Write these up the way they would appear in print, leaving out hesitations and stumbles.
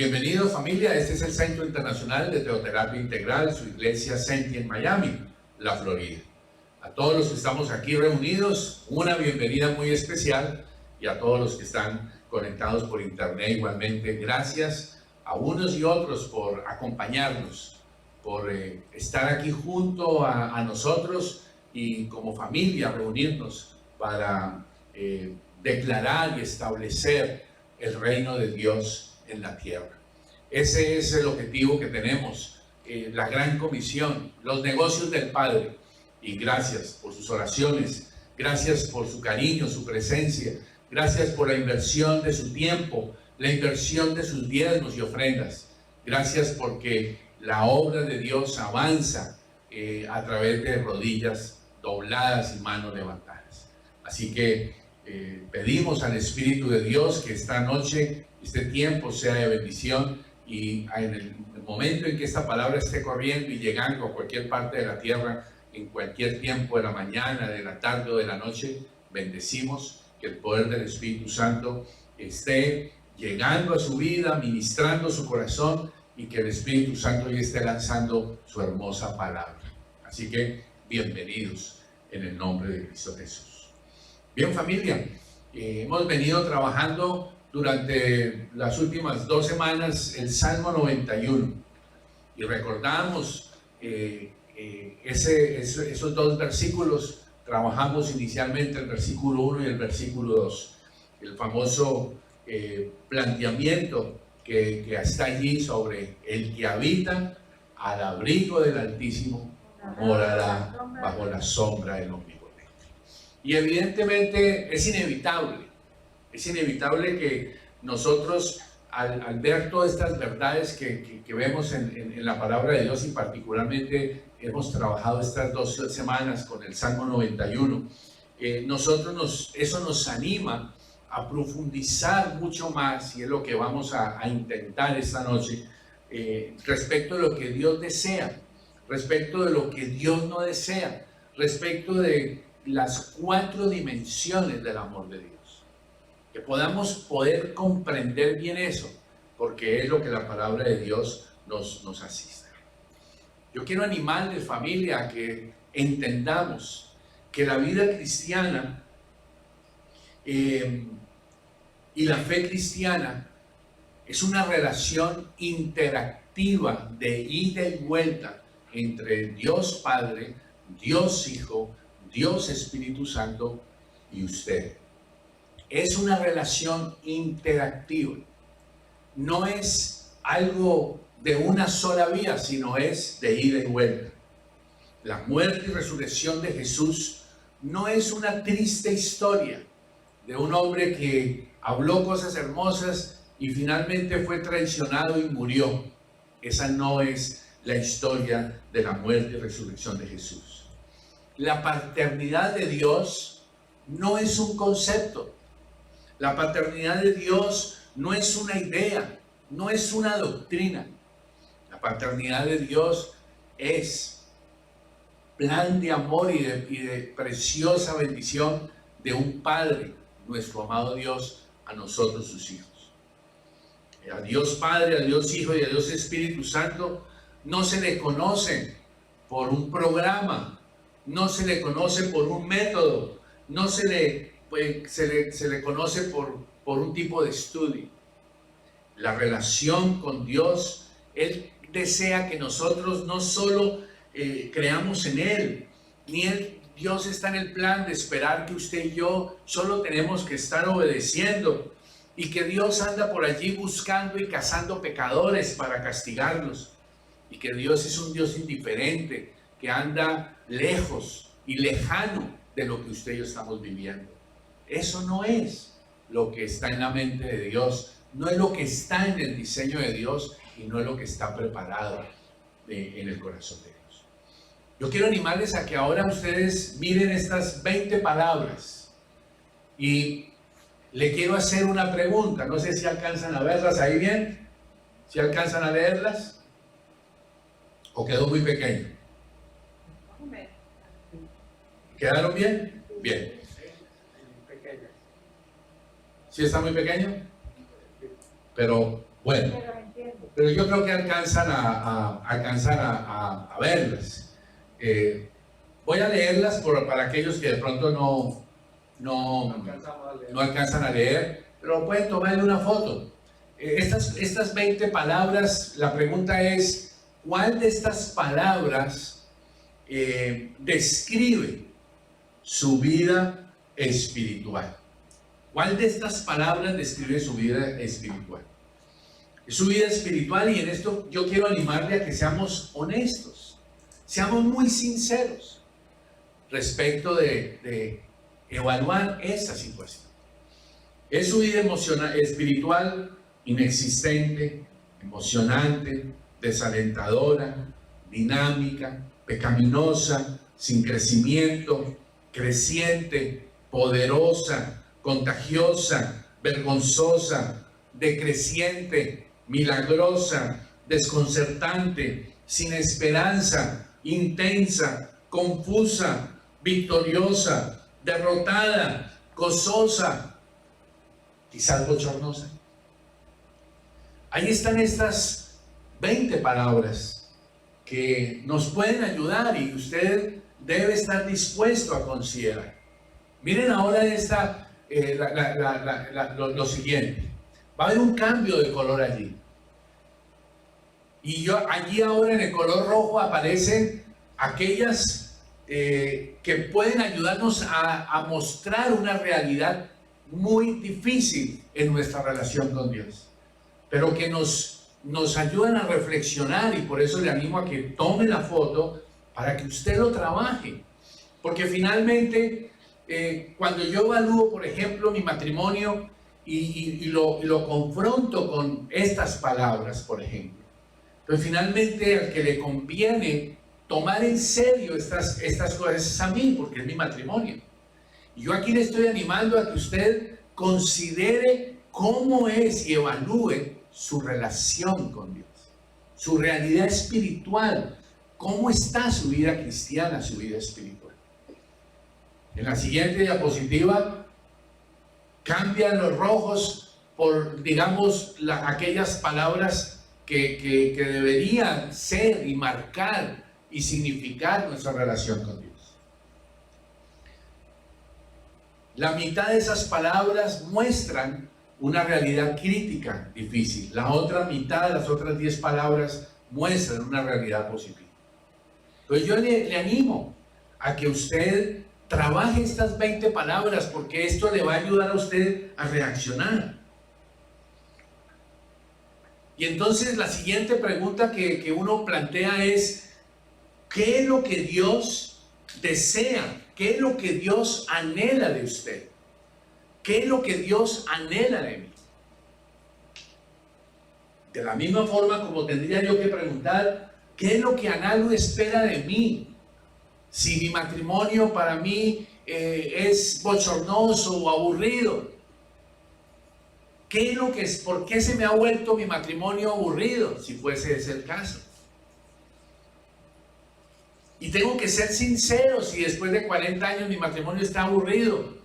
Bienvenidos familia, este es el Centro Internacional de Teoterapia Integral, su iglesia Senti en Miami, la Florida. A todos los que estamos aquí reunidos, una bienvenida muy especial, y a todos los que están conectados por internet igualmente, gracias a unos y otros por acompañarnos, por estar aquí junto a nosotros y como familia reunirnos para declarar y establecer el reino de Dios en la tierra. Ese es el objetivo que tenemos, la gran comisión, los negocios del Padre. Y gracias por sus oraciones, gracias por su cariño, su presencia, gracias por la inversión de su tiempo, la inversión de sus diezmos y ofrendas. Gracias porque la obra de Dios avanza a través de rodillas dobladas y manos levantadas. Así que pedimos al Espíritu de Dios que esta noche, este tiempo sea de bendición, y en el momento en que esta palabra esté corriendo y llegando a cualquier parte de la tierra, en cualquier tiempo de la mañana, de la tarde o de la noche, bendecimos que el poder del Espíritu Santo esté llegando a su vida, ministrando su corazón, y que el Espíritu Santo hoy esté lanzando su hermosa palabra. Así que bienvenidos en el nombre de Cristo Jesús. Bien familia, hemos venido trabajando durante las últimas 2 semanas el Salmo 91 y recordamos esos 2 versículos. Trabajamos inicialmente el versículo 1 y el versículo 2, el famoso planteamiento que está allí sobre el que habita al abrigo del Altísimo morará bajo la sombra del Omnipotente. Y evidentemente es inevitable que nosotros al ver todas estas verdades que vemos en la palabra de Dios, y particularmente hemos trabajado estas 2 semanas con el Salmo 91, eso nos anima a profundizar mucho más, y es lo que vamos a intentar esta noche, respecto de lo que Dios desea, respecto de lo que Dios no desea, respecto de las 4 dimensiones del amor de Dios. Que podamos poder comprender bien eso, porque es lo que la palabra de Dios nos asiste. Yo quiero animarles, familia, a que entendamos que la vida cristiana y la fe cristiana es una relación interactiva de ida y vuelta entre Dios Padre, Dios Hijo, Dios Espíritu Santo y usted. Es una relación interactiva. No es algo de una sola vía, sino es de ida y vuelta. La muerte y resurrección de Jesús no es una triste historia de un hombre que habló cosas hermosas y finalmente fue traicionado y murió. Esa no es la historia de la muerte y resurrección de Jesús. La paternidad de Dios no es un concepto. La paternidad de Dios no es una idea, no es una doctrina. La paternidad de Dios es plan de amor y de preciosa bendición de un Padre, nuestro amado Dios, a nosotros sus hijos. A Dios Padre, a Dios Hijo y a Dios Espíritu Santo no se le conoce por un programa, no se le conoce por un método, no se le conoce por un tipo de estudio. La relación con Dios, Él desea que nosotros no solo creamos en Él, Dios está en el plan de esperar que usted y yo solo tenemos que estar obedeciendo, y que Dios anda por allí buscando y cazando pecadores para castigarlos, y que Dios es un Dios indiferente que anda lejos y lejano de lo que usted y yo estamos viviendo. Eso no es lo que está en la mente de Dios, no es lo que está en el diseño de Dios, y no es lo que está preparado en el corazón de Dios. Yo quiero animarles a que ahora ustedes miren estas 20 palabras, y le quiero hacer una pregunta. No sé si alcanzan a verlas ahí bien, si alcanzan a leerlas, o quedó muy pequeño. ¿Quedaron bien? Bien. ¿Sí está muy pequeño? Pero Bueno, pero yo creo que alcanzan a verlas. Voy a leerlas para aquellos que de pronto no alcanzan a leer, pero pueden tomarle una foto. Estas 20 palabras, la pregunta es, ¿cuál de estas palabras describe su vida espiritual? ¿Cuál de estas palabras describe su vida espiritual? Es su vida espiritual, y en esto yo quiero animarle a que seamos honestos, seamos muy sinceros respecto de evaluar esa situación. ¿Es su vida espiritual inexistente, emocionante, desalentadora, dinámica, pecaminosa, sin crecimiento, creciente, poderosa, contagiosa, vergonzosa, decreciente, milagrosa, desconcertante, sin esperanza, intensa, confusa, victoriosa, derrotada, gozosa, quizás bochornosa? Ahí están estas 20 palabras que nos pueden ayudar y usted debe estar dispuesto a considerar. Miren ahora lo siguiente. Va a haber un cambio de color allí. Y allí ahora en el color rojo aparecen aquellas que pueden ayudarnos a mostrar una realidad muy difícil en nuestra relación con Dios, pero que nos ayudan a reflexionar, y por eso le animo a que tome la foto para que usted lo trabaje. Porque finalmente, cuando yo evalúo, por ejemplo, mi matrimonio y lo confronto con estas palabras, por ejemplo, pues finalmente al que le conviene tomar en serio estas cosas es a mí, porque es mi matrimonio. Y yo aquí le estoy animando a que usted considere cómo es y evalúe su relación con Dios, su realidad espiritual, cómo está su vida cristiana, su vida espiritual. En la siguiente diapositiva cambian los rojos por, digamos, aquellas palabras que deberían ser y marcar y significar nuestra relación con Dios. La mitad de esas palabras muestran una realidad crítica difícil. La otra mitad de las otras 10 palabras muestran una realidad positiva. Entonces yo le animo a que usted trabaje estas 20 palabras, porque esto le va a ayudar a usted a reaccionar. Y entonces la siguiente pregunta que uno plantea es: ¿qué es lo que Dios desea? ¿Qué es lo que Dios anhela de usted? ¿Qué es lo que Dios anhela de mí? De la misma forma como tendría yo que preguntar: ¿qué es lo que Analu espera de mí? Si mi matrimonio para mí es bochornoso o aburrido, ¿qué es lo que es? ¿Por qué se me ha vuelto mi matrimonio aburrido, si fuese ese el caso? Y tengo que ser sincero si después de 40 años mi matrimonio está aburrido.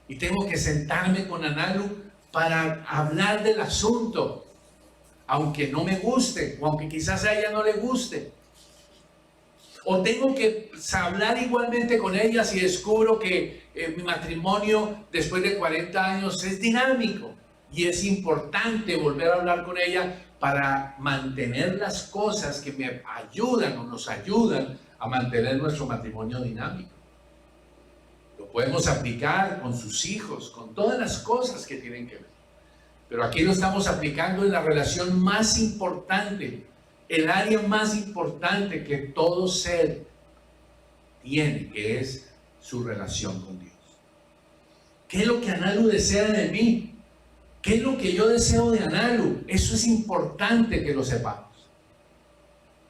Y tengo que sentarme con Analu para hablar del asunto, aunque no me guste, o aunque quizás a ella no le guste. O tengo que hablar igualmente con ella si descubro que mi matrimonio después de 40 años es dinámico. Y es importante volver a hablar con ella para mantener las cosas que me ayudan o nos ayudan a mantener nuestro matrimonio dinámico. Lo podemos aplicar con sus hijos, con todas las cosas que tienen que ver. Pero aquí lo estamos aplicando en la relación más importante, el área más importante que todo ser tiene, que es su relación con Dios. ¿Qué es lo que Analu desea de mí? ¿Qué es lo que yo deseo de Analu? Eso es importante que lo sepamos.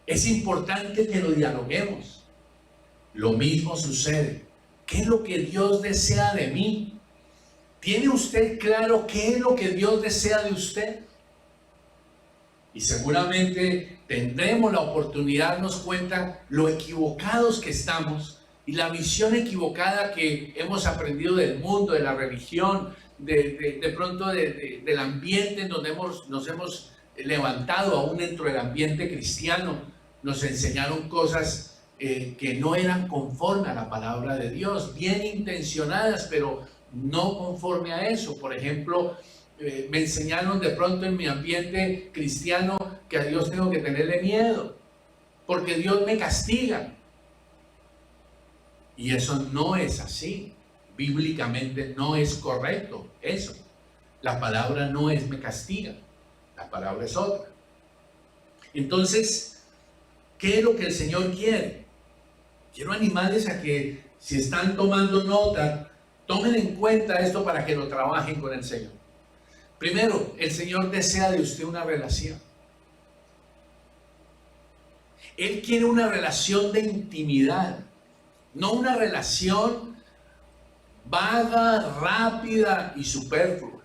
Es importante que lo dialoguemos. Lo mismo sucede. ¿Qué es lo que Dios desea de mí? ¿Tiene usted claro qué es lo que Dios desea de usted? Y seguramente tendremos la oportunidad de darnos cuenta lo equivocados que estamos y la visión equivocada que hemos aprendido del mundo, de la religión, de pronto del ambiente en donde nos hemos levantado, aún dentro del ambiente cristiano, nos enseñaron cosas que no eran conforme a la palabra de Dios, bien intencionadas, pero no conforme a eso. Por ejemplo, me enseñaron de pronto en mi ambiente cristiano que a Dios tengo que tenerle miedo, porque Dios me castiga. Y eso no es así. Bíblicamente no es correcto eso. La palabra no es me castiga, la palabra es otra. Entonces, ¿qué es lo que el Señor quiere? Quiero animarles a que, si están tomando nota, tomen en cuenta esto para que lo trabajen con el Señor. Primero, el Señor desea de usted una relación. Él quiere una relación de intimidad, no una relación vaga, rápida y superflua,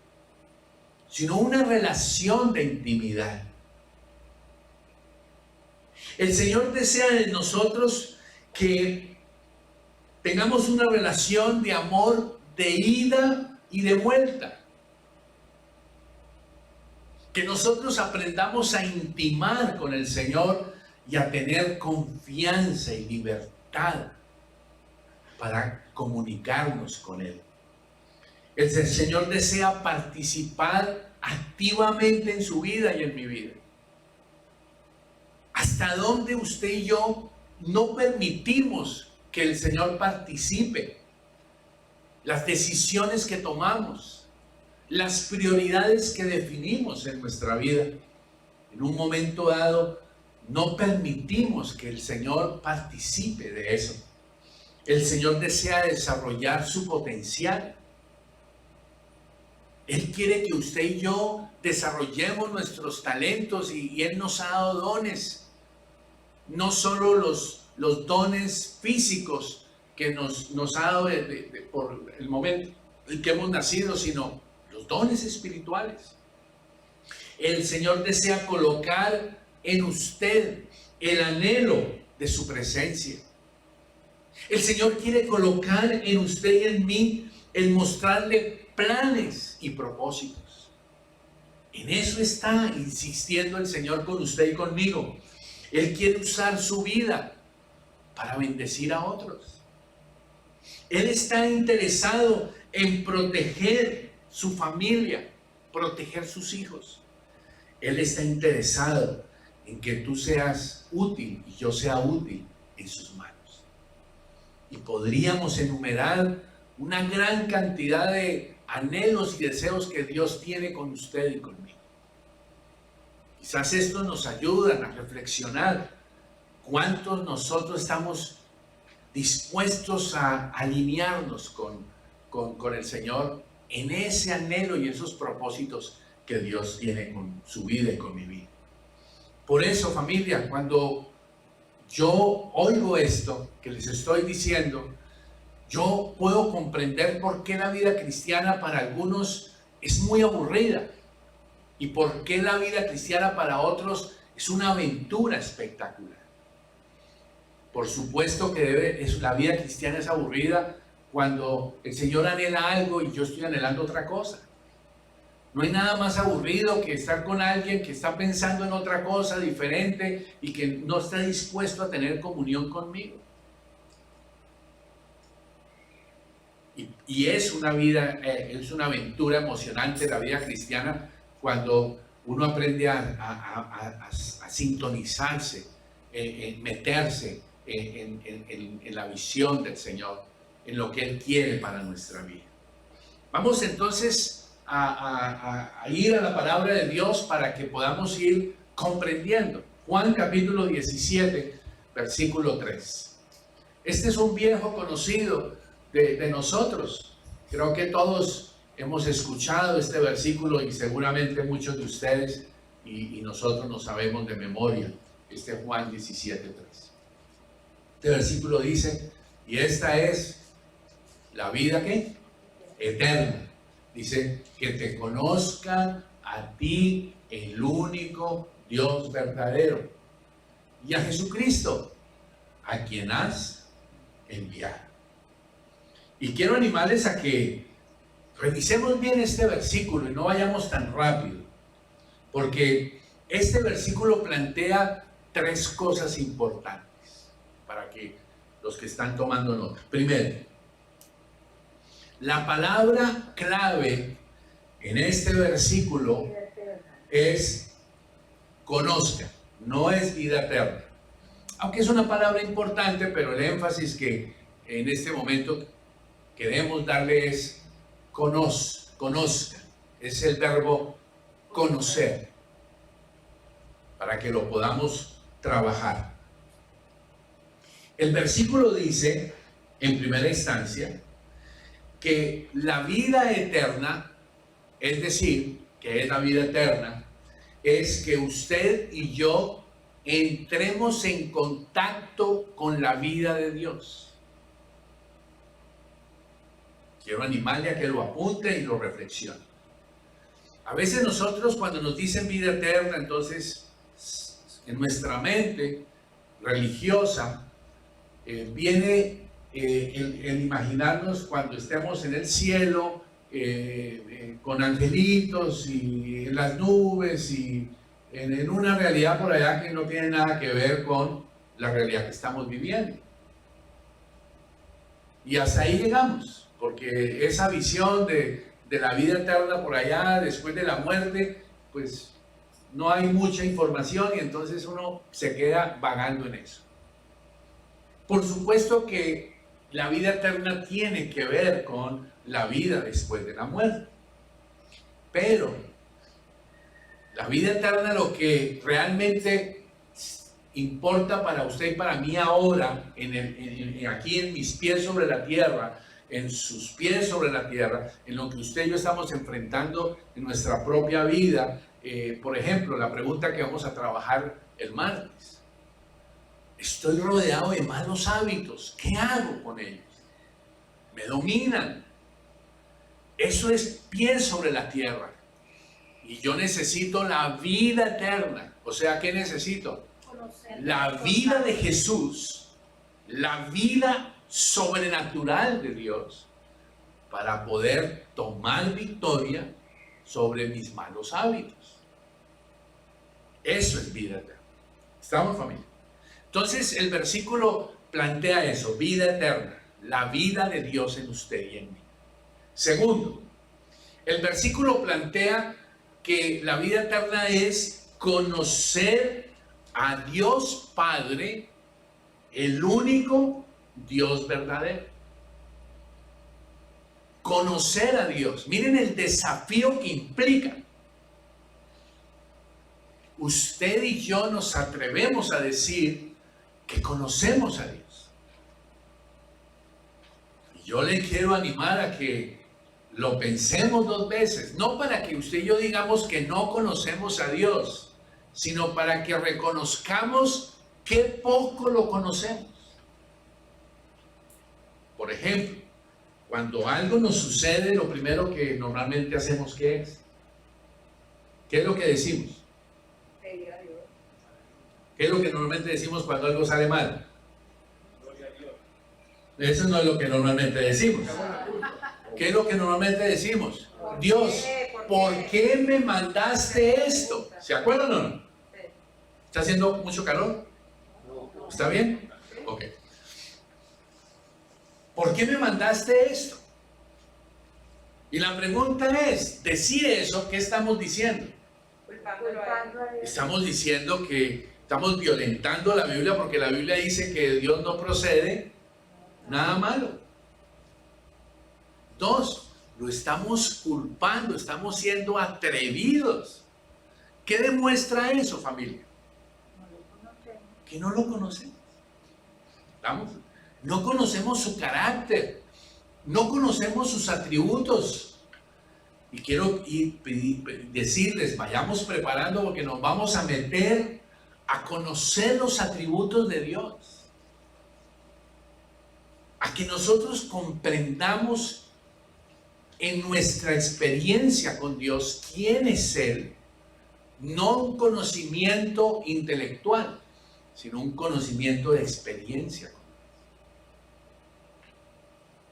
sino una relación de intimidad. El Señor desea de nosotros que tengamos una relación de amor de ida y de vuelta. Que nosotros aprendamos a intimar con el Señor y a tener confianza y libertad para comunicarnos con Él. El Señor desea participar activamente en su vida y en mi vida. ¿Hasta dónde usted y yo no permitimos que el Señor participe? Las decisiones que tomamos, las prioridades que definimos en nuestra vida. En un momento dado, no permitimos que el Señor participe de eso. El Señor desea desarrollar su potencial. Él quiere que usted y yo desarrollemos nuestros talentos y Él nos ha dado dones. No solo los dones físicos que nos ha dado por el momento en que hemos nacido, sino los dones espirituales. El Señor desea colocar en usted el anhelo de su presencia. El Señor quiere colocar en usted y en mí el mostrarle planes y propósitos. En eso está insistiendo el Señor con usted y conmigo. Él quiere usar su vida para bendecir a otros. Él está interesado en proteger su familia, proteger sus hijos. Él está interesado en que tú seas útil y yo sea útil en sus manos. Y podríamos enumerar una gran cantidad de anhelos y deseos que Dios tiene con usted y conmigo. Quizás esto nos ayuda a reflexionar cuántos nosotros estamos dispuestos a alinearnos con el Señor en ese anhelo y esos propósitos que Dios tiene con su vida y con mi vida. Por eso, familia, cuando yo oigo esto que les estoy diciendo, yo puedo comprender por qué la vida cristiana para algunos es muy aburrida y por qué la vida cristiana para otros es una aventura espectacular. Por supuesto que la vida cristiana es aburrida cuando el Señor anhela algo y yo estoy anhelando otra cosa. No hay nada más aburrido que estar con alguien que está pensando en otra cosa diferente y que no está dispuesto a tener comunión conmigo. Y es una vida, es una aventura emocionante la vida cristiana cuando uno aprende a sintonizarse, meterse en la visión del Señor, en lo que Él quiere para nuestra vida. Vamos entonces a ir a la palabra de Dios para que podamos ir comprendiendo. Juan capítulo 17, versículo 3. Este es un viejo conocido de nosotros. Creo que todos hemos escuchado este versículo y seguramente muchos de ustedes y nosotros no sabemos de memoria este Juan 17, 3. Este versículo dice, y esta es la vida ¿qué? Eterna. Dice, que te conozcan a ti, el único Dios verdadero, y a Jesucristo, a quien has enviado. Y quiero animarles a que Revisemos bien este versículo y no vayamos tan rápido, porque este versículo plantea tres cosas importantes para que los que están tomando nota. Primero, la palabra clave en este versículo es conozca, no es vida eterna. Aunque es una palabra importante, pero el énfasis que en este momento queremos darle es conozca. Es el verbo conocer, para que lo podamos trabajar. El versículo dice, en primera instancia, que la vida eterna, es decir, que es la vida eterna, es que usted y yo entremos en contacto con la vida de Dios. Quiero animarle a que lo apunte y lo reflexione. A veces nosotros, cuando nos dicen vida eterna, entonces en nuestra mente religiosa viene el imaginarnos cuando estemos en el cielo con angelitos y en las nubes y en una realidad por allá que no tiene nada que ver con la realidad que estamos viviendo. Y hasta ahí llegamos, porque esa visión de la vida eterna por allá, después de la muerte, pues no hay mucha información y entonces uno se queda vagando en eso. Por supuesto que la vida eterna tiene que ver con la vida después de la muerte, pero la vida eterna, lo que realmente importa para usted y para mí ahora, aquí en mis pies sobre la tierra, en sus pies sobre la tierra, en lo que usted y yo estamos enfrentando en nuestra propia vida. Por ejemplo, la pregunta que vamos a trabajar el martes. Estoy rodeado de malos hábitos. ¿Qué hago con ellos? Me dominan. Eso es pie sobre la tierra. Y yo necesito la vida eterna. O sea, ¿qué necesito? La vida de Jesús, la vida sobrenatural de Dios, para poder tomar victoria sobre mis malos hábitos. Eso es vida eterna. ¿Estamos, familia? Entonces el versículo plantea eso, vida eterna, la vida de Dios en usted y en mí. Segundo, el versículo plantea que la vida eterna es conocer a Dios Padre, el único Dios verdadero. Conocer a Dios. Miren el desafío que implica. Usted y yo nos atrevemos a decir que conocemos a Dios. Y yo le quiero animar a que lo pensemos dos veces, no para que usted y yo digamos que no conocemos a Dios, sino para que reconozcamos qué poco lo conocemos. Por ejemplo, cuando algo nos sucede, lo primero que normalmente hacemos, ¿qué es? ¿Qué es lo que decimos? Pedir a Dios. ¿Qué es lo que normalmente decimos cuando algo sale mal? Gloria a Dios. Eso no es lo que normalmente decimos. ¿Qué es lo que normalmente decimos? Dios, ¿por qué me mandaste esto? ¿Se acuerdan o no? ¿Está haciendo mucho calor? ¿Está bien? Ok. ¿Por qué me mandaste esto? Y la pregunta es, decir eso, ¿qué estamos diciendo? Estamos diciendo que estamos violentando la Biblia, porque la Biblia dice que de Dios no procede nada malo. Dos, lo estamos culpando, estamos siendo atrevidos. ¿Qué demuestra eso, familia? Que no lo conocemos. ¿Estamos? No conocemos su carácter, no conocemos sus atributos. Y quiero decirles, vayamos preparando porque nos vamos a meter a conocer los atributos de Dios. A que nosotros comprendamos en nuestra experiencia con Dios quién es Él. No un conocimiento intelectual, sino un conocimiento de experiencia con Dios.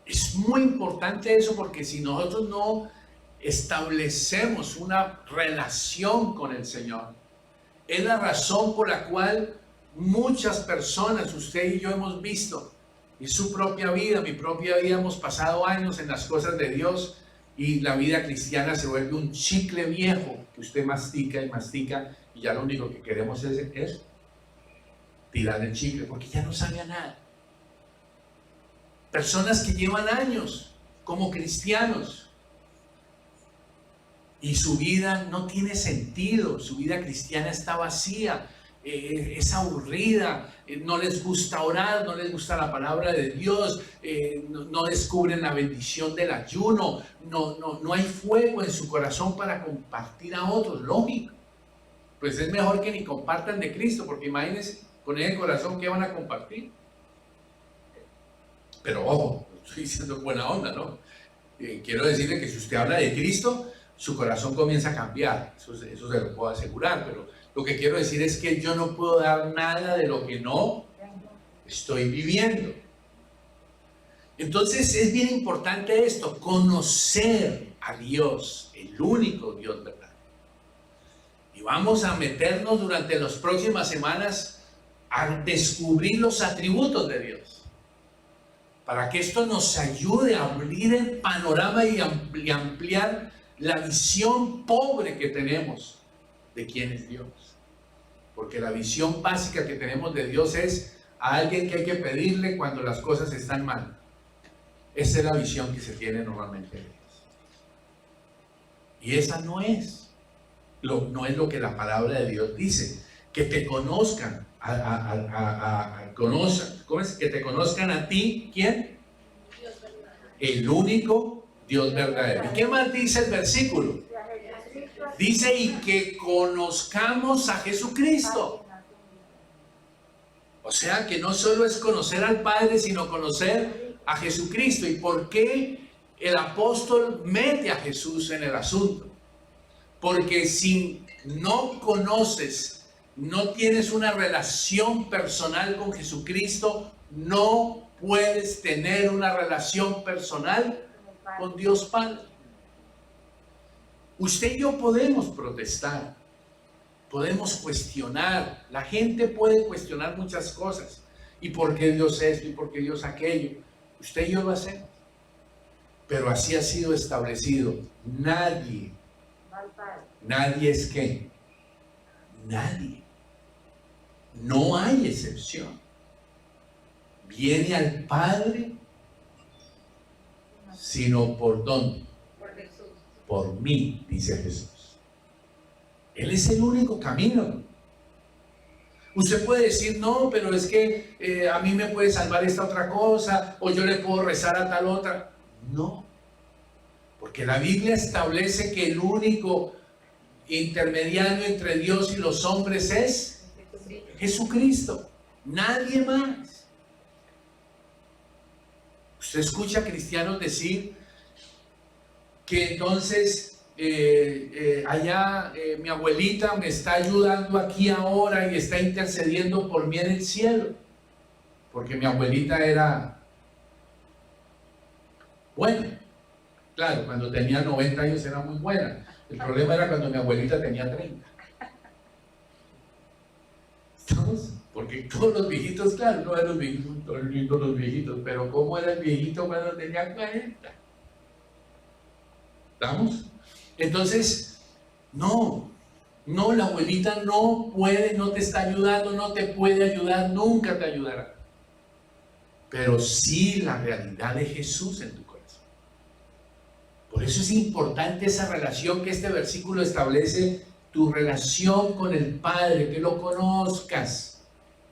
Es muy importante eso, porque si nosotros no establecemos una relación con el Señor, es la razón por la cual muchas personas, usted y yo hemos visto en su propia vida, mi propia vida, hemos pasado años en las cosas de Dios y la vida cristiana se vuelve un chicle viejo que usted mastica y mastica y ya lo único que queremos es tirar el chicle porque ya no sabe a nada. Personas que llevan años como cristianos y su vida no tiene sentido, su vida cristiana está vacía, es aburrida, no les gusta orar, no les gusta la palabra de Dios, no descubren la bendición del ayuno, no hay fuego en su corazón para compartir a otros, lógico. Pues es mejor que ni compartan de Cristo, porque imagínense con ese corazón que van a compartir. Pero ojo, estoy diciendo buena onda, ¿no? Quiero decirle que si usted habla de Cristo, su corazón comienza a cambiar, eso se lo puedo asegurar, pero lo que quiero decir es que yo no puedo dar nada de lo que no estoy viviendo. Entonces es bien importante esto, conocer a Dios, el único Dios verdadero. Y vamos a meternos durante las próximas semanas a descubrir los atributos de Dios, para que esto nos ayude a abrir el panorama y ampliar la visión pobre que tenemos de quién es Dios. Porque la visión básica que tenemos de Dios es a alguien que hay que pedirle cuando las cosas están mal. Esa es la visión que se tiene normalmente de Dios. Y esa no es lo que la palabra de Dios dice. Que te conozcan, ¿cómo es? Que te conozcan a ti, ¿quién? Dios verdadero. El único Dios verdadero. ¿Y qué más dice el versículo? Dice, y que conozcamos a Jesucristo. O sea, que no solo es conocer al Padre, sino conocer a Jesucristo. ¿Y por qué el apóstol mete a Jesús en el asunto? Porque si no conoces, no tienes una relación personal con Jesucristo, no puedes tener una relación personal con Dios Padre. Usted y yo podemos protestar, podemos cuestionar, la gente puede cuestionar muchas cosas, y por qué Dios esto y por qué Dios aquello, usted y yo lo hacemos, pero así ha sido establecido. Nadie es que, nadie, no hay excepción, viene al Padre sino por ¿dónde? Por mí, dice Jesús. Él es el único camino. Usted puede decir, no, pero es que a mí me puede salvar esta otra cosa, o yo le puedo rezar a tal otra. No, porque la Biblia establece que el único intermediario entre Dios y los hombres es Jesucristo, nadie más. Usted escucha a cristianos decir que entonces allá mi abuelita me está ayudando aquí ahora y está intercediendo por mí en el cielo, porque mi abuelita era buena. Claro, cuando tenía 90 años era muy buena. El problema era cuando mi abuelita tenía 30. ¿Estamos? Porque todos los viejitos, claro, no eran los viejitos, todos lindos los viejitos, pero ¿cómo era el viejito cuando tenía 40? ¿Estamos? Entonces, no, la abuelita no puede, no te está ayudando, no te puede ayudar, nunca te ayudará. Pero sí la realidad de Jesús en tu corazón. Por eso es importante esa relación que este versículo establece, tu relación con el Padre, que lo conozcas.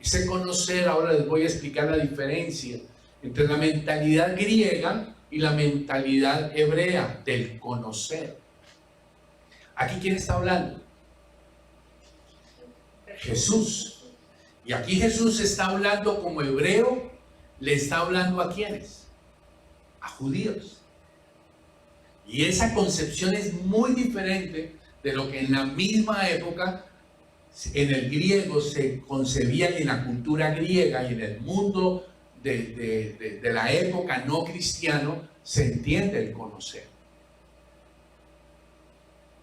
Ese conocer, ahora les voy a explicar la diferencia entre la mentalidad griega y la mentalidad hebrea del conocer. Aquí, ¿quién está hablando? Jesús. Y aquí Jesús está hablando como hebreo, le está hablando ¿a quiénes? A judíos. Y esa concepción es muy diferente de lo que en la misma época en el griego se concebía, y en la cultura griega y en el mundo de la época no cristiano se entiende el conocer.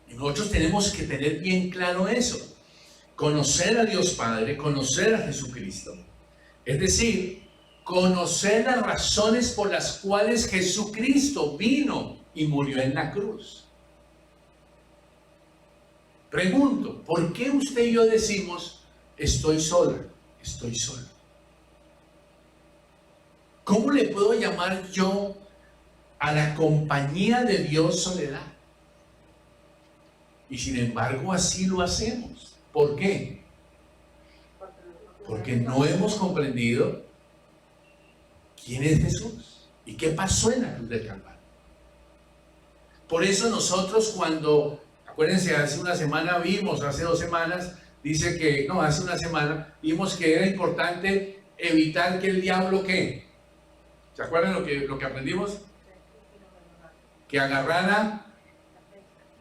Y nosotros tenemos que tener bien claro eso. Conocer a Dios Padre, conocer a Jesucristo. Es decir, conocer las razones por las cuales Jesucristo vino y murió en la cruz. Pregunto, ¿por qué usted y yo decimos, estoy sola, estoy solo? ¿Cómo le puedo llamar yo a la compañía de Dios soledad? Y sin embargo así lo hacemos. ¿Por qué? Porque no hemos comprendido quién es Jesús y qué pasó en la cruz del Calvario. Por eso nosotros cuando, acuérdense, hace una semana vimos, hace 2 semanas, dice que, no, hace una semana, vimos que era importante evitar que el diablo, ¿qué? ¿Se acuerdan lo que aprendimos? Que agarrara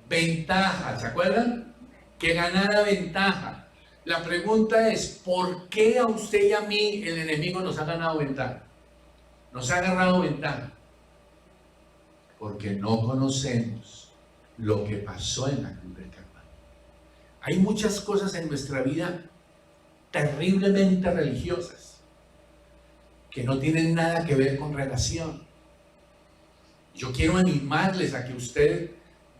ventaja, ¿se acuerdan? Que ganara ventaja. La pregunta es, ¿por qué a usted y a mí el enemigo nos ha ganado ventaja? Nos ha agarrado ventaja. Porque no conocemos lo que pasó en la cruz del Calvario. Hay muchas cosas en nuestra vida terriblemente religiosas que no tienen nada que ver con relación. Yo quiero animarles a que usted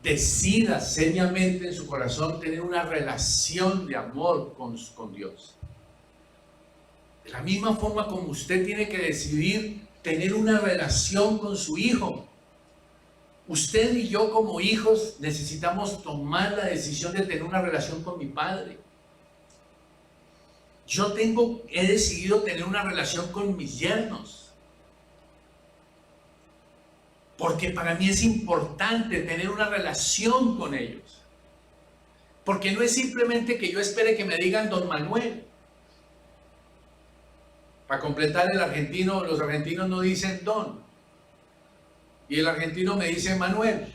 decida seriamente en su corazón tener una relación de amor con Dios. De la misma forma como usted tiene que decidir tener una relación con su hijo. Usted y yo como hijos necesitamos tomar la decisión de tener una relación con mi padre. He decidido tener una relación con mis yernos. Porque para mí es importante tener una relación con ellos. Porque no es simplemente que yo espere que me digan Don Manuel. Para completar el argentino, los argentinos no dicen Don. Y el argentino me dice Manuel.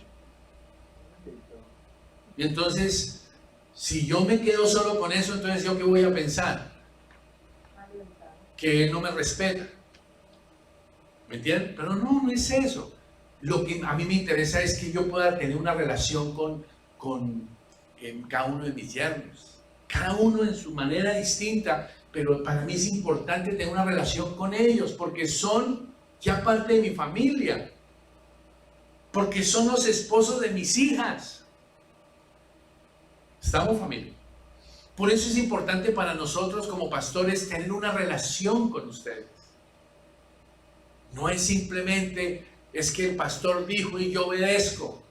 Y entonces, si yo me quedo solo con eso, entonces ¿yo qué voy a pensar? Que él no me respeta. ¿Me entienden? Pero no es eso. Lo que a mí me interesa es que yo pueda tener una relación con cada uno de mis yernos. Cada uno en su manera distinta, pero para mí es importante tener una relación con ellos, porque son ya parte de mi familia. Porque son los esposos de mis hijas. ¿Estamos, familia? Por eso es importante para nosotros como pastores tener una relación con ustedes. No es simplemente, es que el pastor dijo y yo obedezco.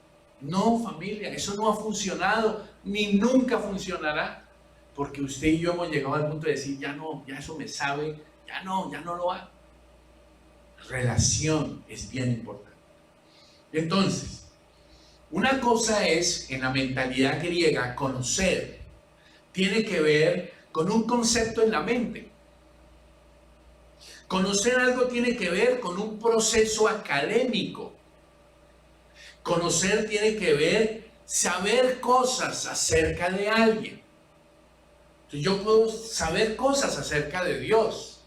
No, familia, eso no ha funcionado, ni nunca funcionará. Porque usted y yo hemos llegado al punto de decir, ya no, ya eso me sabe, ya no lo hago. Relación es bien importante. Entonces, una cosa es, en la mentalidad griega, conocer. Tiene que ver con un concepto en la mente. Conocer algo tiene que ver con un proceso académico. Conocer tiene que ver saber cosas acerca de alguien. Entonces, yo puedo saber cosas acerca de Dios.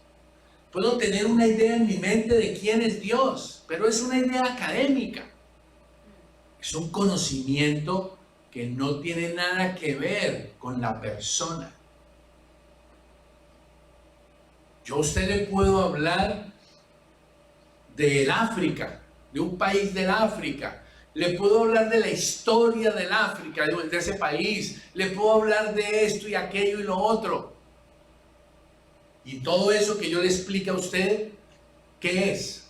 Puedo tener una idea en mi mente de quién es Dios, pero es una idea académica. Es un conocimiento que no tiene nada que ver con la persona. Yo a usted le puedo hablar del África, de un país del África. Le puedo hablar de la historia del África, de ese país. Le puedo hablar de esto y aquello y lo otro. Y todo eso que yo le explique a usted, ¿qué es?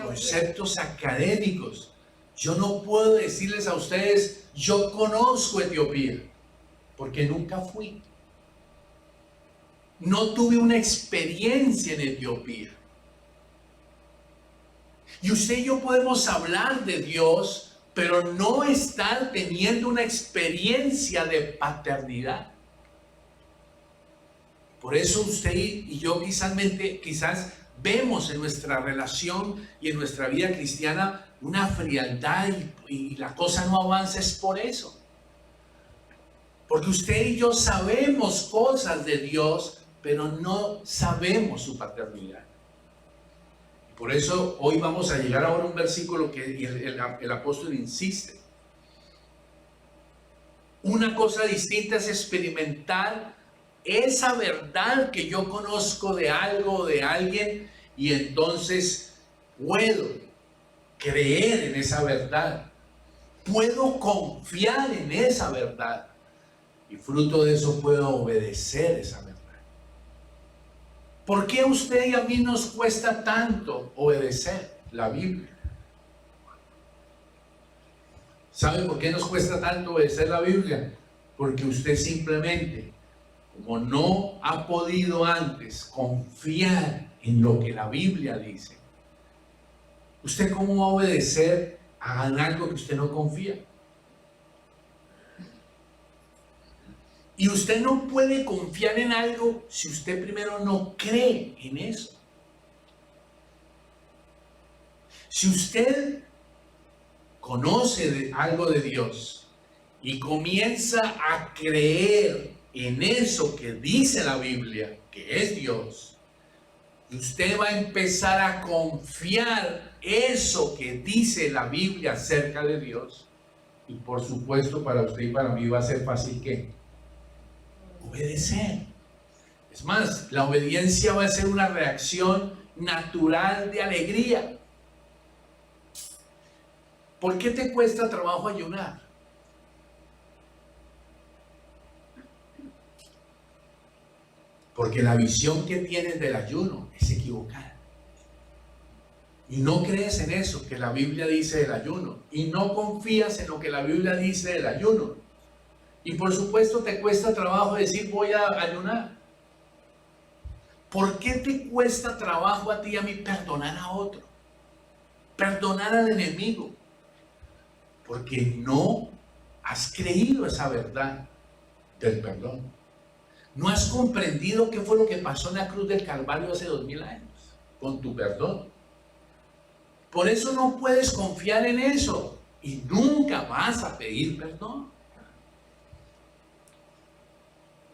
Conceptos académicos. Yo no puedo decirles a ustedes, yo conozco Etiopía, porque nunca fui. No tuve una experiencia en Etiopía. Y usted y yo podemos hablar de Dios, pero no estar teniendo una experiencia de paternidad. Por eso usted y yo quizás vemos en nuestra relación y en nuestra vida cristiana una frialdad y la cosa no avanza, es por eso. Porque usted y yo sabemos cosas de Dios, pero no sabemos su paternidad. Por eso hoy vamos a llegar ahora a un versículo que el apóstol insiste. Una cosa distinta es experimentar esa verdad que yo conozco de algo o de alguien, y entonces puedo creer en esa verdad, puedo confiar en esa verdad, y fruto de eso puedo obedecer esa verdad. ¿Por qué a usted y a mí nos cuesta tanto obedecer la Biblia? ¿Sabe por qué nos cuesta tanto obedecer la Biblia? Porque usted simplemente, como no ha podido antes confiar en lo que la Biblia dice, ¿usted cómo va a obedecer a algo que usted no confía? Y usted no puede confiar en algo si usted primero no cree en eso. Si usted conoce algo de Dios y comienza a creer en eso que dice la Biblia, que es Dios, usted va a empezar a confiar eso que dice la Biblia acerca de Dios. Y por supuesto, para usted y para mí va a ser fácil que obedecer. Es más, la obediencia va a ser una reacción natural de alegría. ¿Por qué te cuesta trabajo ayunar? Porque la visión que tienes del ayuno es equivocada. Y no crees en eso que la Biblia dice del ayuno. Y no confías en lo que la Biblia dice del ayuno. Y por supuesto te cuesta trabajo decir voy a ayunar. ¿Por qué te cuesta trabajo a ti y a mí perdonar a otro? Perdonar al enemigo. Porque no has creído esa verdad del perdón. No has comprendido qué fue lo que pasó en la cruz del Calvario hace 2000 años con tu perdón. Por eso no puedes confiar en eso y nunca vas a pedir perdón.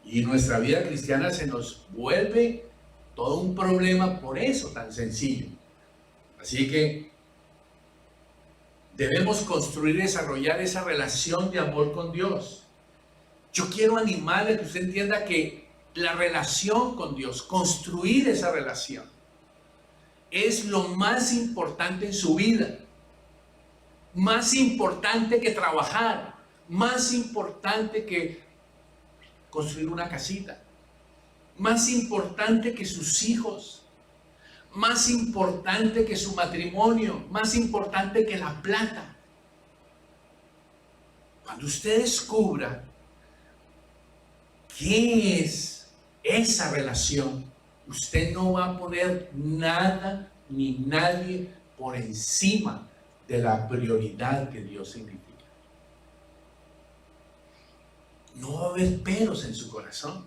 Y nuestra vida cristiana se nos vuelve todo un problema por eso tan sencillo. Así que debemos construir y desarrollar esa relación de amor con Dios. Yo quiero animarle a que usted entienda que la relación con Dios, construir esa relación, es lo más importante en su vida. Más importante que trabajar, más importante que construir una casita, más importante que sus hijos, más importante que su matrimonio, más importante que la plata. Cuando usted descubra qué es esa relación, usted no va a poner nada ni nadie por encima de la prioridad que Dios significa. No va a haber peros en su corazón.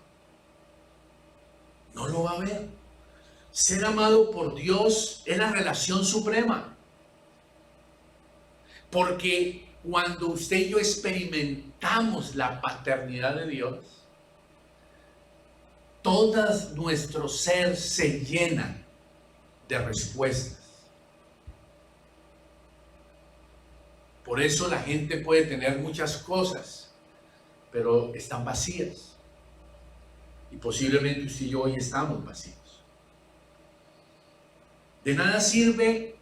No lo va a haber. Ser amado por Dios es la relación suprema. Porque cuando usted y yo experimentamos la paternidad de Dios, todo nuestro ser se llena de respuestas. Por eso la gente puede tener muchas cosas, pero están vacías. Y posiblemente usted y yo hoy estamos vacíos. De nada sirve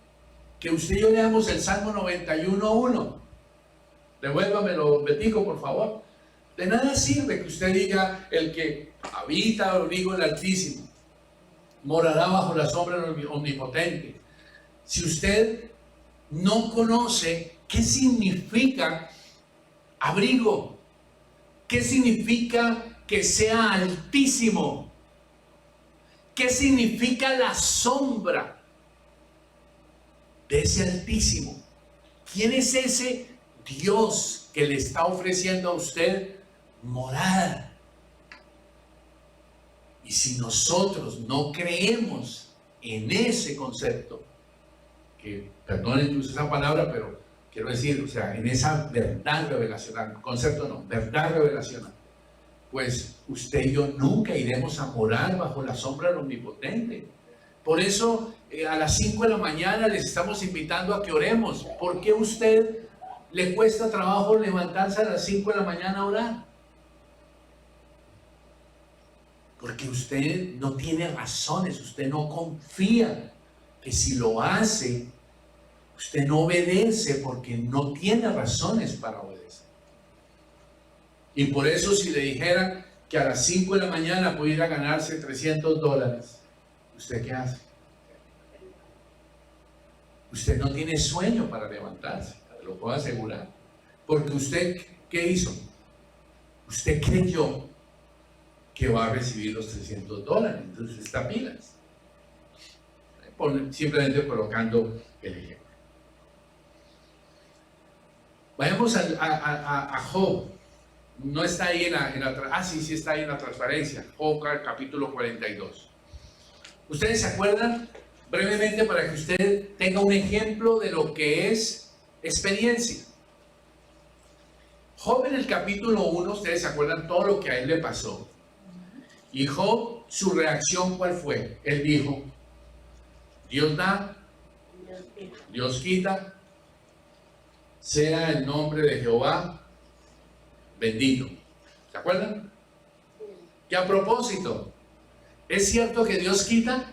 que usted y yo leamos el Salmo 91:1. Devuélvamelo, Betico, por favor. De nada sirve que usted diga: el que habita al abrigo del Altísimo morará bajo la sombra del Omnipotente. Si usted no conoce qué significa abrigo, qué significa que sea altísimo, qué significa la sombra de ese Altísimo, ¿quién es ese Dios que le está ofreciendo a usted morada? Y si nosotros no creemos en ese concepto, que perdonen que use esa palabra, pero quiero decir, o sea, en esa verdad revelacional, concepto no, verdad revelacional, pues usted y yo nunca iremos a morar bajo la sombra del Omnipotente. Por eso a las 5 de la mañana les estamos invitando a que oremos. ¿Por qué a usted le cuesta trabajo levantarse a las 5 de la mañana a orar? Porque usted no tiene razones, usted no confía que si lo hace, usted no obedece porque no tiene razones para obedecer. Y por eso si le dijeran que a las 5 de la mañana pudiera ganarse $300, ¿usted qué hace? Usted no tiene sueño para levantarse, lo puedo asegurar. Porque usted, ¿qué hizo? Usted creyó que va a recibir los $300, entonces está pilas. Simplemente colocando el ejemplo. Vayamos a Job. No está ahí en la sí está ahí en la transparencia. Job capítulo 42. ¿Ustedes se acuerdan? Brevemente para que usted tenga un ejemplo de lo que es experiencia. Job en el capítulo 1, ustedes se acuerdan todo lo que a él le pasó. Y Job, su reacción, ¿cuál fue? Él dijo, Dios da, Dios quita, sea el nombre de Jehová bendito. ¿Se acuerdan? Y a propósito, ¿es cierto que Dios quita?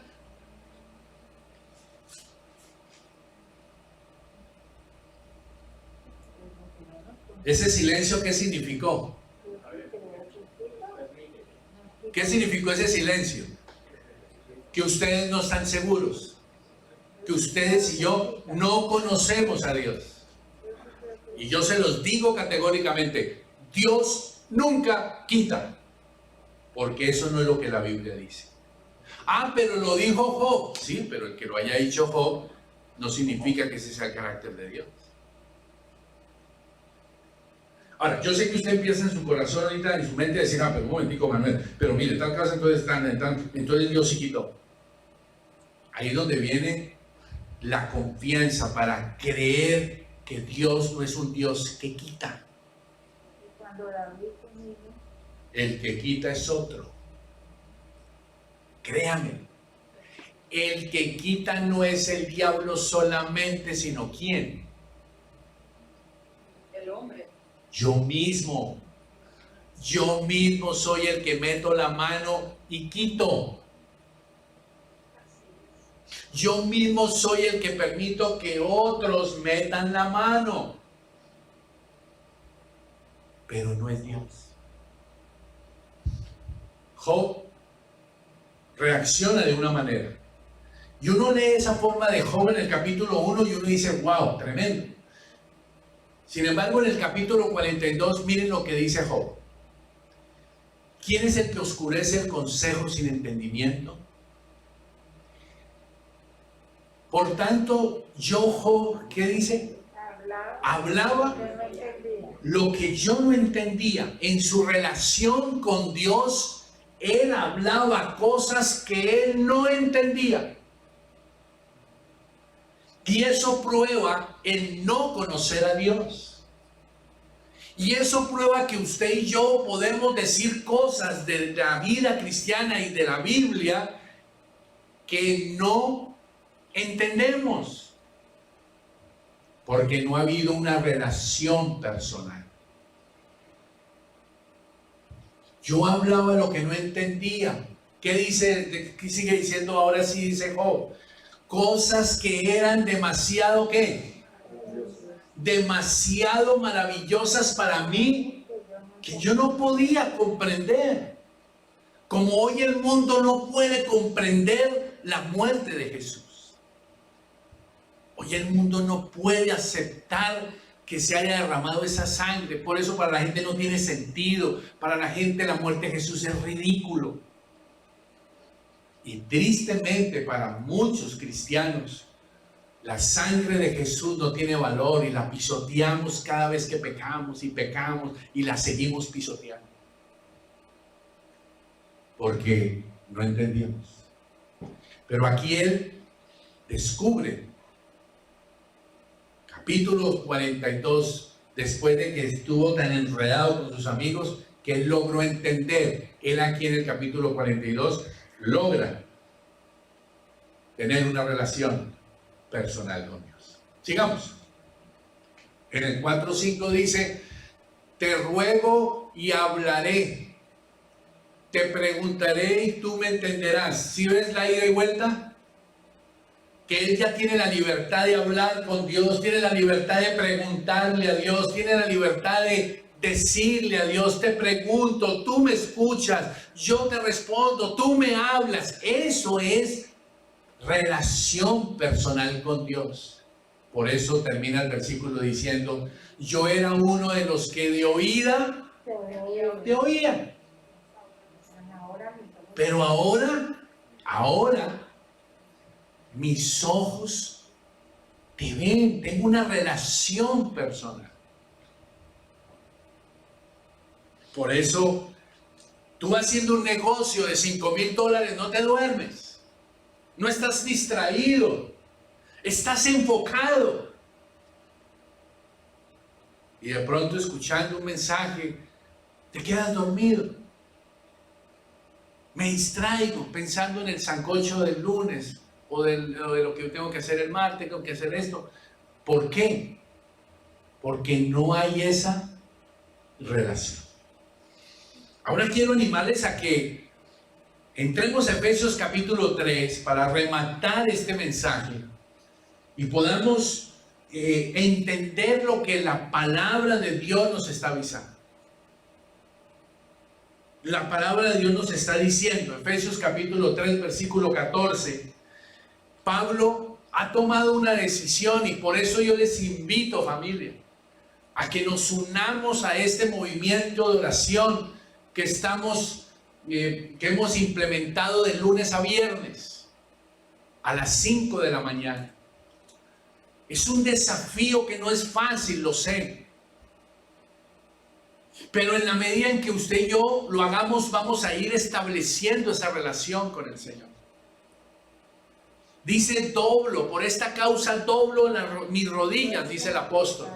¿Ese silencio qué significó? ¿Qué significó ese silencio? Que ustedes no están seguros, que ustedes y yo no conocemos a Dios. Y yo se los digo categóricamente, Dios nunca quita, porque eso no es lo que la Biblia dice. Ah, pero lo dijo Job. Sí, pero el que lo haya dicho Job no significa que ese sea el carácter de Dios. Ahora, yo sé que usted empieza en su corazón ahorita, en su mente, a decir, pero un momentico, Manuel, pero mire, tal caso, entonces Dios sí quitó. Ahí es donde viene la confianza para creer que Dios no es un Dios que quita. El que quita es otro. Créame, el que quita no es el diablo solamente, sino ¿quién? El hombre. Yo mismo soy el que meto la mano y quito. Yo mismo soy el que permito que otros metan la mano. Pero no es Dios. Job reacciona de una manera. Y uno lee esa forma de Job en el capítulo 1 y uno dice, wow, tremendo. Sin embargo, en el capítulo 42, miren lo que dice Job. ¿Quién es el que oscurece el consejo sin entendimiento? Por tanto, yo, Job, ¿qué dice? Hablaba lo que yo no entendía. En su relación con Dios, él hablaba cosas que él no entendía. Y eso prueba el no conocer a Dios. Y eso prueba que usted y yo podemos decir cosas de la vida cristiana y de la Biblia que no entendemos. Porque no ha habido una relación personal. Yo hablaba lo que no entendía. ¿Qué dice? ¿Qué sigue diciendo ahora? Sí dice Job. Cosas que eran demasiado, ¿qué? Demasiado maravillosas para mí, que yo no podía comprender. Como hoy el mundo no puede comprender la muerte de Jesús. Hoy el mundo no puede aceptar que se haya derramado esa sangre. Por eso para la gente no tiene sentido. Para la gente la muerte de Jesús es ridículo. Y tristemente para muchos cristianos, la sangre de Jesús no tiene valor y la pisoteamos cada vez que pecamos y la seguimos pisoteando. Porque no entendíamos. Pero aquí él descubre, capítulo 42, después de que estuvo tan enredado con sus amigos, que él logró entender. Él aquí en el capítulo 42 logra tener una relación personal con Dios. Sigamos. En el 4:5 dice, te ruego y hablaré, te preguntaré y tú me entenderás. ¿Sí ves la ida y vuelta? Que él ya tiene la libertad de hablar con Dios, tiene la libertad de preguntarle a Dios, tiene la libertad de decirle a Dios, te pregunto, tú me escuchas, yo te respondo, tú me hablas. Eso es relación personal con Dios. Por eso termina el versículo diciendo, yo era uno de los que de oída te oía. Pero ahora mis ojos te ven, tengo una relación personal. Por eso, tú haciendo un negocio de $5,000 no te duermes, no estás distraído, estás enfocado. Y de pronto escuchando un mensaje, te quedas dormido. Me distraigo pensando en el sancocho del lunes o de lo que tengo que hacer el martes, tengo que hacer esto. ¿Por qué? Porque no hay esa relación. Ahora quiero animarles a que entremos a Efesios capítulo 3 para rematar este mensaje y podamos entender lo que la palabra de Dios nos está avisando. La palabra de Dios nos está diciendo, Efesios capítulo 3, versículo 14, Pablo ha tomado una decisión y por eso yo les invito, familia, a que nos unamos a este movimiento de oración que hemos implementado de lunes a viernes a las 5 de la mañana. Es un desafío que no es fácil, lo sé. Pero en la medida en que usted y yo lo hagamos, vamos a ir estableciendo esa relación con el Señor. Dice doblo, por esta causa doblo mis rodillas, dice el apóstol,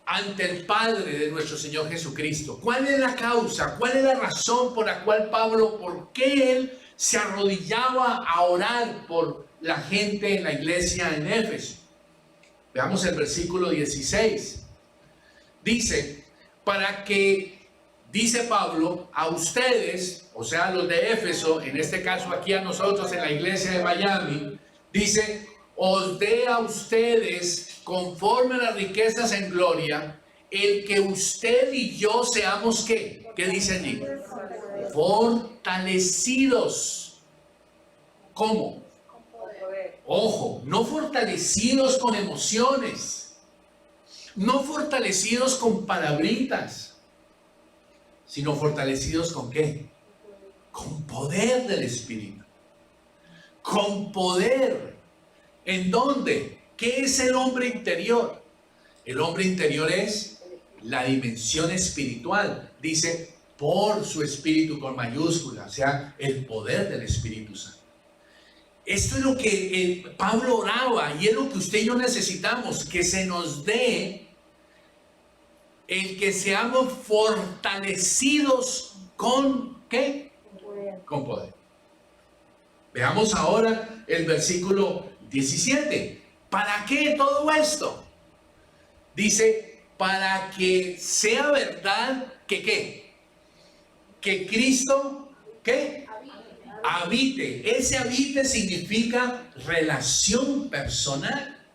ante el Padre de nuestro Señor Jesucristo. ¿Cuál es la causa? ¿Cuál es la razón por la cual Pablo, por qué él se arrodillaba a orar por la gente en la iglesia en Éfeso? Veamos el versículo 16. Dice, para que, dice Pablo, a ustedes, o sea, a los de Éfeso, en este caso aquí a nosotros en la iglesia de Miami, dice, os dé a ustedes, conforme a las riquezas en gloria, el que usted y yo seamos, ¿qué? ¿Qué dice allí? Fortalecidos. ¿Cómo? Ojo, no fortalecidos con emociones, no fortalecidos con palabritas, sino fortalecidos ¿con qué? Con poder del Espíritu. Con poder. ¿En dónde? ¿Qué es el hombre interior? El hombre interior es la dimensión espiritual. Dice, por su Espíritu con mayúscula, o sea, el poder del Espíritu Santo. Esto es lo que Pablo oraba y es lo que usted y yo necesitamos, que se nos dé el que seamos fortalecidos con ¿qué? Con poder. Veamos ahora el versículo 17. ¿Para qué todo esto? Dice, para que sea verdad que ¿qué? Que Cristo ¿qué? Habite. Ese habite significa relación personal.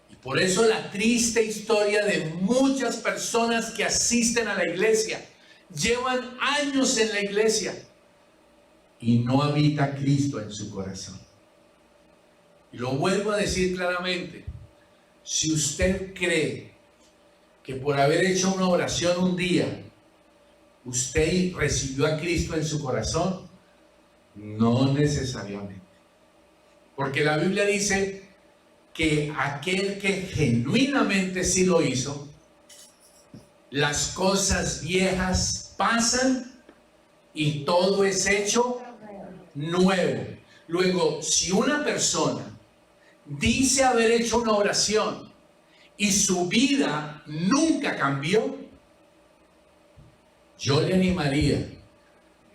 Y por eso la triste historia de muchas personas que asisten a la iglesia, llevan años en la iglesia y no habita Cristo en su corazón. Y lo vuelvo a decir claramente, si usted cree que por haber hecho una oración un día, usted recibió a Cristo en su corazón, no necesariamente. Porque la Biblia dice que aquel que genuinamente sí lo hizo, las cosas viejas pasan y todo es hecho nuevo. Luego, si una persona dice haber hecho una oración y su vida nunca cambió, yo le animaría,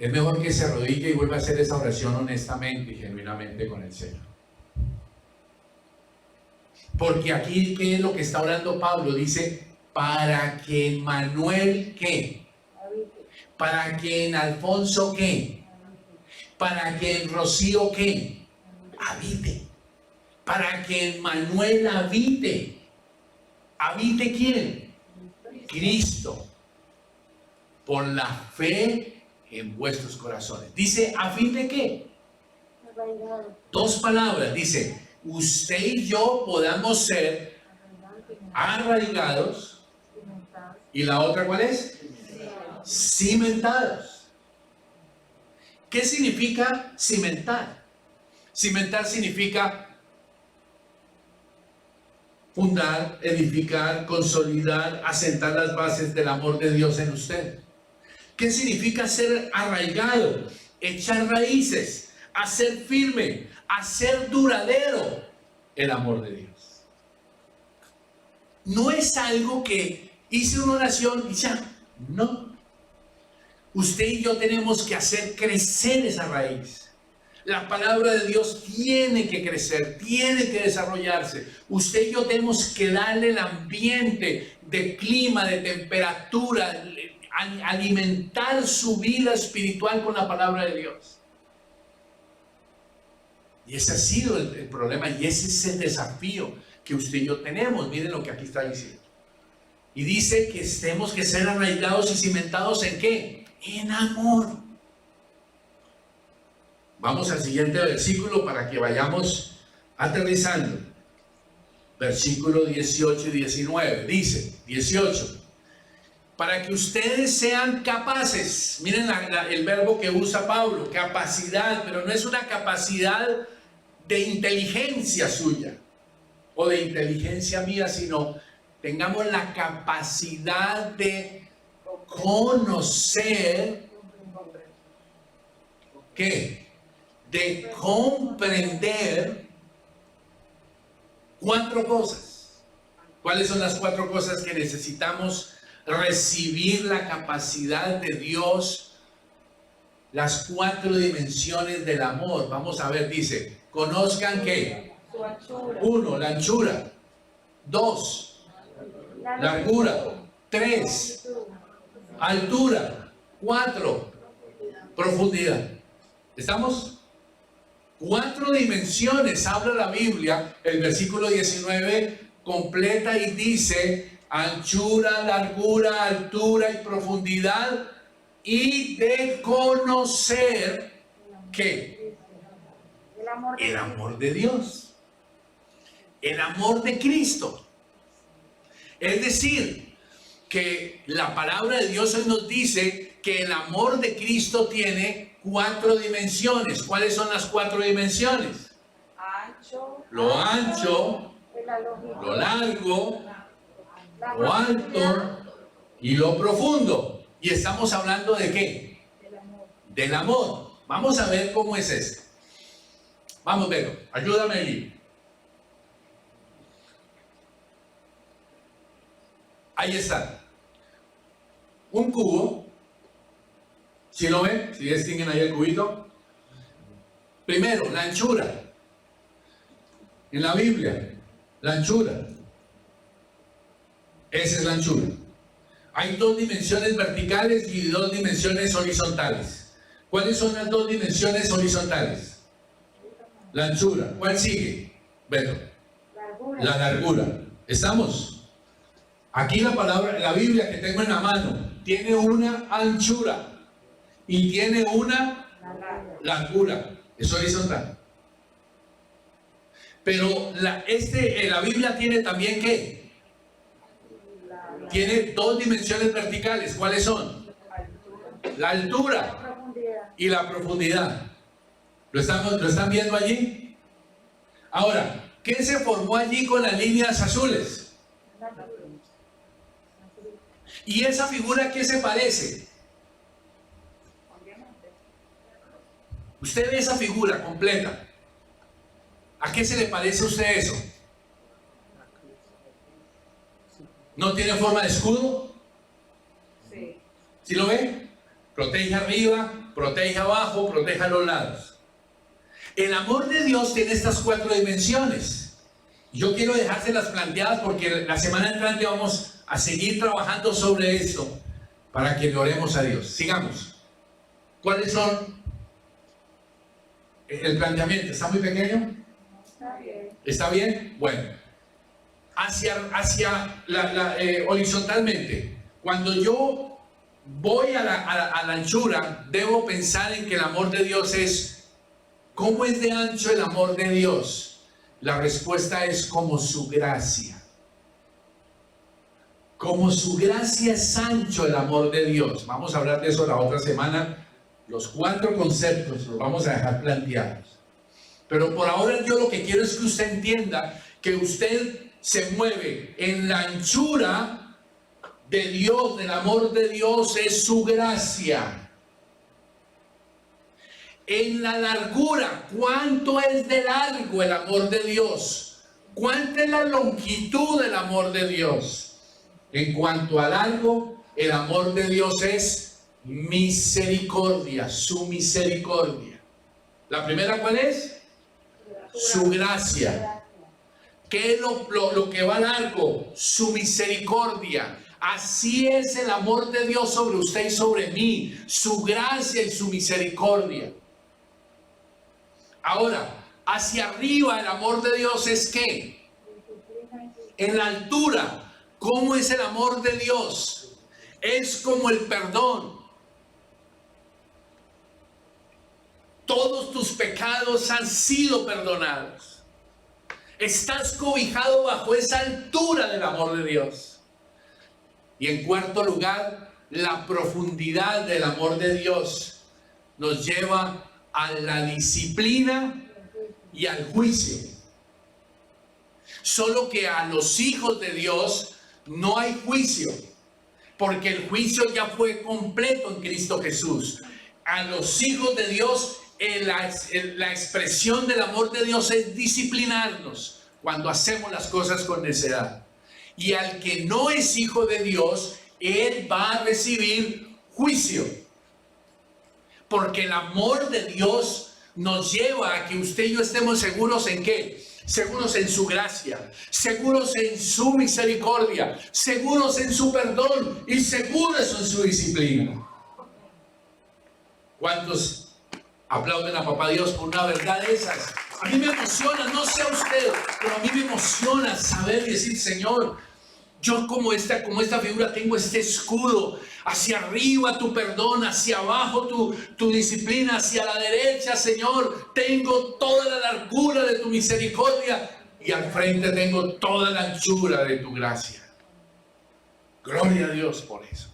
es mejor que se arrodille y vuelva a hacer esa oración honestamente y genuinamente con el Señor. Porque aquí, ¿qué es lo que está orando Pablo? Dice, para que en Manuel, ¿qué? Para que en Alfonso, ¿qué? Para que en Rocío, ¿qué? Habite. Para que en Manuel habite. ¿Habite quién? Cristo. Por la fe en vuestros corazones. Dice, ¿a fin de qué? Dos palabras. Dice, usted y yo podamos ser arraigados. ¿Y la otra cuál es? Cimentados. ¿Qué significa cimentar? Cimentar significa fundar, edificar, consolidar, asentar las bases del amor de Dios en usted. ¿Qué significa ser arraigado? Echar raíces, hacer firme, hacer duradero el amor de Dios. No es algo que hice una oración y ya, no. Usted y yo tenemos que hacer crecer esa raíz. La palabra de Dios tiene que crecer, tiene que desarrollarse. Usted y yo tenemos que darle el ambiente de clima, de temperatura, alimentar su vida espiritual con la palabra de Dios. Y ese ha sido el problema y ese es el desafío que usted y yo tenemos. Miren lo que aquí está diciendo. Y dice que tenemos que ser arraigados y cimentados ¿en qué? En amor. Vamos al siguiente versículo para que vayamos aterrizando. Versículo 18 y 19. Dice, 18. Para que ustedes sean capaces. Miren el verbo que usa Pablo, capacidad, pero no es una capacidad de inteligencia suya o de inteligencia mía, sino tengamos la capacidad de conocer, ¿qué? De comprender 4 cosas. ¿Cuáles son las 4 cosas que necesitamos recibir la capacidad de Dios? Las 4 dimensiones del amor. Vamos a ver, dice, conozcan ¿qué? 1, la anchura. 2, largura. 3, altura. 4, profundidad. ¿Estamos? 4 dimensiones habla la Biblia. El versículo 19 completa y dice anchura, largura, altura y profundidad, y de conocer ¿qué? El amor de Dios, el amor de Cristo. Es decir, que la palabra de Dios hoy nos dice que el amor de Cristo tiene 4 dimensiones. ¿Cuáles son las 4 dimensiones? Lo ancho, lo largo, lo alto y lo profundo. Y estamos hablando ¿de qué? Del amor. Vamos a ver cómo es esto. Vamos, Vero, ayúdame allí. Ahí está. Un cubo. ¿Sí lo ven? ¿Sí distinguen ahí el cubito? Primero, la anchura. En la Biblia, la anchura. Esa es la anchura. Hay 2 dimensiones verticales y 2 dimensiones horizontales. ¿Cuáles son las 2 dimensiones horizontales? La anchura. ¿Cuál sigue? Bueno, la largura. ¿Estamos? Aquí la palabra, la Biblia que tengo en la mano, tiene una anchura y tiene una largura. Es horizontal. Pero la Biblia tiene también ¿qué? Tiene 2 dimensiones verticales. ¿Cuáles son? La altura y la profundidad. ¿Lo están viendo allí? Ahora, ¿qué se formó allí con las líneas azules? ¿Y esa figura a qué se parece? Usted ve esa figura completa. ¿A qué se le parece a usted eso? ¿No tiene forma de escudo? Sí. ¿Sí lo ve? Protege arriba, protege abajo, protege a los lados. El amor de Dios tiene estas 4 dimensiones. Yo quiero dejárselas planteadas porque la semana entrante vamos a seguir trabajando sobre esto para que le oremos a Dios. Sigamos. ¿Cuáles son? El planteamiento, ¿está muy pequeño? Está bien. ¿Está bien? Bueno, horizontalmente, cuando yo voy a la anchura, debo pensar en que el amor de Dios es, ¿cómo es de ancho el amor de Dios? La respuesta es como su gracia. Como su gracia es ancho el amor de Dios. Vamos a hablar de eso la otra semana. Los 4 conceptos los vamos a dejar planteados. Pero por ahora yo lo que quiero es que usted entienda que usted se mueve en la anchura de Dios, del amor de Dios, es su gracia. En la largura, ¿cuánto es de largo el amor de Dios? ¿Cuánta es la longitud del amor de Dios? En cuanto a largo, el amor de Dios es misericordia, su misericordia. ¿La primera cuál es? Su gracia. ¿Qué es lo que va largo? Su misericordia. Así es el amor de Dios sobre usted y sobre mí, su gracia y su misericordia. Ahora, hacia arriba el amor de Dios es ¿qué? En la altura, ¿cómo es el amor de Dios? Es como el perdón. Todos tus pecados han sido perdonados. Estás cobijado bajo esa altura del amor de Dios. Y en cuarto lugar, la profundidad del amor de Dios nos lleva a la disciplina y al juicio. Solo que a los hijos de Dios no hay juicio, porque el juicio ya fue completo en Cristo Jesús. A los hijos de Dios, la expresión del amor de Dios es disciplinarnos cuando hacemos las cosas con necedad. Y al que no es hijo de Dios, él va a recibir juicio. Porque el amor de Dios nos lleva a que usted y yo estemos seguros en ¿qué? Seguros en su gracia, seguros en su misericordia, seguros en su perdón y seguros en su disciplina. ¿Cuántos aplauden a Papá Dios por una verdad de esas? A mí me emociona, no sé a usted, pero a mí me emociona saber y decir, Señor, yo como esta figura tengo este escudo. Hacia arriba tu perdón, hacia abajo tu disciplina, hacia la derecha, Señor, tengo toda la largura de tu misericordia y al frente tengo toda la anchura de tu gracia. Gloria a Dios por eso.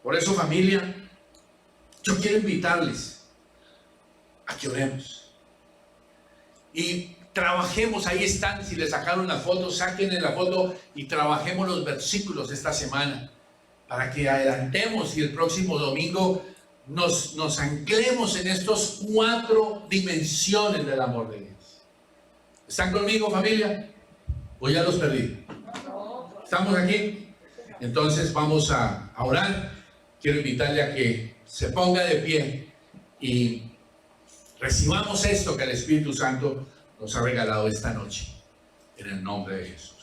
Por eso, familia, yo quiero invitarles a que oremos y trabajemos. Ahí están, si les sacaron la foto, sáquenle la foto y trabajemos los versículos esta semana para que adelantemos y el próximo domingo nos anclemos en estos 4 dimensiones del amor de Dios. ¿Están conmigo, familia? ¿O ya los perdí? ¿Estamos aquí? Entonces vamos a orar. Quiero invitarle a que se ponga de pie y recibamos esto que el Espíritu Santo nos ha regalado esta noche, en el nombre de Jesús.